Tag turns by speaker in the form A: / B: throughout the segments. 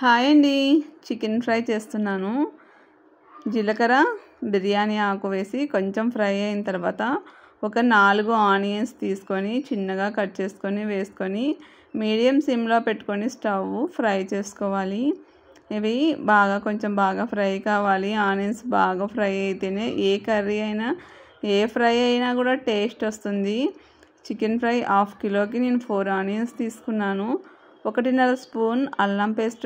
A: Hi అండి, chicken fry చేస్తున్నాను. జీలకర్ర బిర్యానీ ఆకు వేసి కొంచెం ఫ్రై అయిన తర్వాత ఒక 4 ఆనియన్స్ తీసుకొని చిన్నగా కట్ చేసుకొని వేసుకొని మీడియం సిమ్లో పెట్టుకొని స్టవ్ ఫ్రై చేసుకోవాలి. ఇవి కొంచెం బాగా ఫ్రై కావాలి. ఆనియన్స్ బాగా ఫ్రై అయితేనే ఏ కర్రీ అయినా ఏ ఫ్రై అయినా కూడా టేస్ట్ వస్తుంది. చికెన్ ఫ్రై 1/2 కిలోకి నేను 4 ఆనియన్స్ తీసుకున్నాను. 1.5 స్పూన్ అల్లం పేస్ట్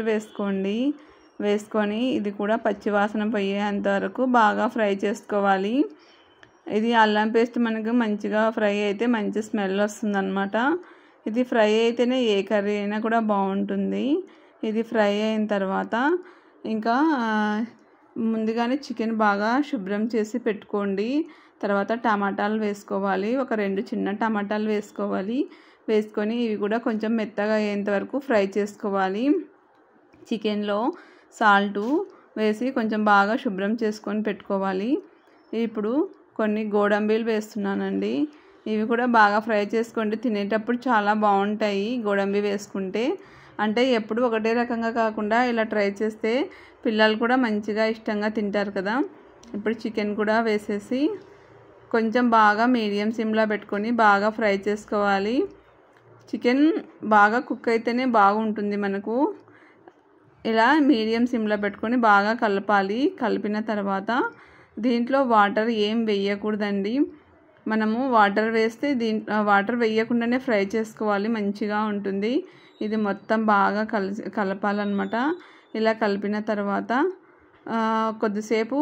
A: వేసుకొని ఇది కూడా పచ్చివాసన పోయేంత వరకు బాగా ఫ్రై చేసుకోవాలి. ఇది అల్లం పేస్ట్ మనకు మంచిగా ఫ్రై అయితే మంచి స్మెల్ వస్తుందన్నమాట. ఇది ఫ్రై అయితేనే ఏ కర్రీ అయినా కూడా బాగుంటుంది. ఇది ఫ్రై అయిన తర్వాత ఇంకా ముందుగానే చికెన్ బాగా శుభ్రం చేసి పెట్టుకోండి. తర్వాత టమాటాలు వేసుకోవాలి. ఒక 2 చిన్న టమాటాలు వేసుకొని ఇవి కూడా కొంచెం మెత్తగా అయ్యేంత వరకు ఫ్రై చేసుకోవాలి. చికెన్లో సాల్టు వేసి కొంచెం బాగా శుభ్రం చేసుకొని పెట్టుకోవాలి. ఇప్పుడు కొన్ని గోడంబీలు వేస్తున్నానండి. ఇవి కూడా బాగా ఫ్రై చేసుకోండి. తినేటప్పుడు చాలా బాగుంటాయి గోడంబి వేసుకుంటే. అంటే ఎప్పుడు ఒకటే రకంగా కాకుండా ఇలా ట్రై చేస్తే పిల్లలు కూడా మంచిగా ఇష్టంగా తింటారు కదా. ఇప్పుడు చికెన్ కూడా వేసేసి కొంచెం బాగా మీడియం సిమ్లో పెట్టుకొని బాగా ఫ్రై చేసుకోవాలి. చికెన్ బాగా కుక్ అయితేనే బాగుంటుంది మనకు. ఇలా మీడియం సిమ్లో పెట్టుకొని బాగా కలపాలి. కలిపిన తర్వాత దీంట్లో వాటర్ ఏం వేయకూడదండి. మనము వాటర్ వేస్తే వాటర్ వేయకుండానే ఫ్రై చేసుకోవాలి, మంచిగా ఉంటుంది. ఇది మొత్తం బాగా కలపాలన్నమాట. ఇలా కలిపిన తర్వాత కొద్దిసేపు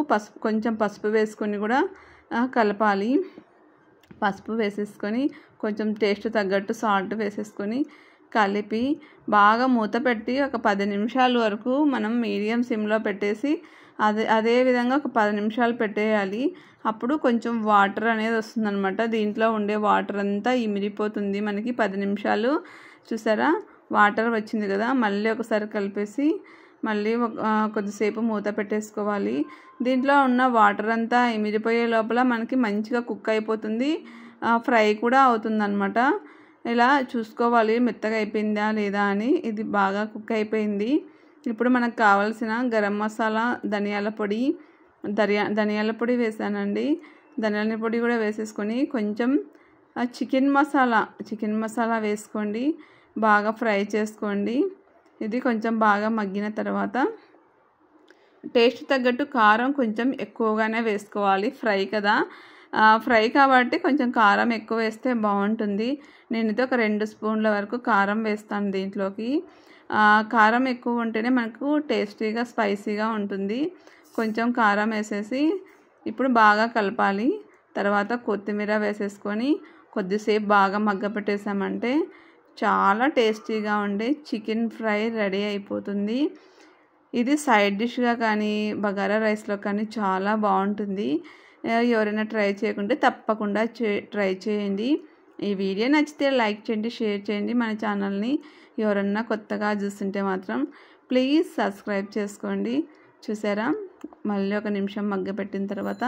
A: కొంచెం పసుపు వేసుకొని కూడా కలపాలి. పసుపు వేసేసుకొని కొంచెం టేస్ట్ తగ్గట్టు సాల్ట్ వేసేసుకొని కలిపి బాగా మూత పెట్టి ఒక 10 నిమిషాల వరకు మనం మీడియం సిమ్లో పెట్టేసి అదే విధంగా ఒక 10 నిమిషాలు పెట్టేయాలి. అప్పుడు కొంచెం వాటర్ అనేది వస్తుందన్నమాట. దీంట్లో ఉండే వాటర్ అంతా ఇమిరిపోతుంది మనకి. 10 నిమిషాలు చూసారా, వాటర్ వచ్చింది కదా. మళ్ళీ ఒకసారి కలిపేసి మళ్ళీ కొద్దిసేపు మూత పెట్టేసుకోవాలి. దీంట్లో ఉన్న వాటర్ అంతా ఇమిరిపోయే లోపల మనకి మంచిగా కుక్ అయిపోతుంది, ఫ్రై కూడా అవుతుందన్నమాట. ఇలా చూసుకోవాలి మెత్తగా అయిపోయిందా లేదా అని. ఇది బాగా కుక్ అయిపోయింది. ఇప్పుడు మనకు కావాల్సిన గరం మసాలా, ధనియాల పొడి వేసానండి. ధనియాల పొడి కూడా వేసేసుకొని కొంచెం చికెన్ మసాలా వేసుకోండి. బాగా ఫ్రై చేసుకోండి. ఇది కొంచెం బాగా మగ్గిన తర్వాత టేస్ట్ తగ్గట్టు కారం కొంచెం ఎక్కువగానే వేసుకోవాలి. ఫ్రై కదా, ఫ్రై కాబట్టి కొంచెం కారం ఎక్కువ వేస్తే బాగుంటుంది. నేనైతే ఒక 2 స్పూన్ల వరకు కారం వేస్తాను దీంట్లోకి. కారం ఎక్కువ ఉంటేనే మనకు టేస్టీగా స్పైసీగా ఉంటుంది. కొంచెం కారం వేసేసి ఇప్పుడు బాగా కలపాలి. తర్వాత కొత్తిమీర వేసేసుకొని కొద్దిసేపు బాగా మగ్గపెట్టేసామంటే చాలా టేస్టీగా ఉండే చికెన్ ఫ్రై రెడీ అయిపోతుంది. ఇది సైడ్ డిష్గా కానీ బగారా రైస్లో కానీ చాలా బాగుంటుంది. ఎవరైనా ట్రై చేయకుంటే తప్పకుండా ట్రై చేయండి. ఈ వీడియో నచ్చితే లైక్ చేయండి, షేర్ చేయండి. మన ఛానల్ని ఎవరన్నా కొత్తగా చూస్తుంటే మాత్రం ప్లీజ్ సబ్స్క్రైబ్ చేసుకోండి. చూసారా, మళ్ళీ ఒక నిమిషం మగ్గపెట్టిన తర్వాత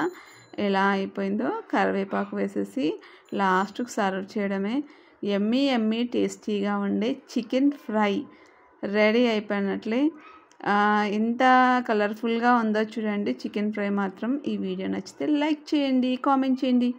A: ఎలా అయిపోయిందో కరివేపాకు వేసేసి లాస్ట్కు సర్వ్ చేయడమే. ఎమ్మీ టేస్టీగా ఉండే చికెన్ ఫ్రై రెడీ అయిపోయినట్లే. ఎంత కలర్ఫుల్గా ఉందో చూడండి చికెన్ ఫ్రై మాత్రం. ఈ వీడియో నచ్చితే లైక్ చేయండి, కామెంట్ చేయండి.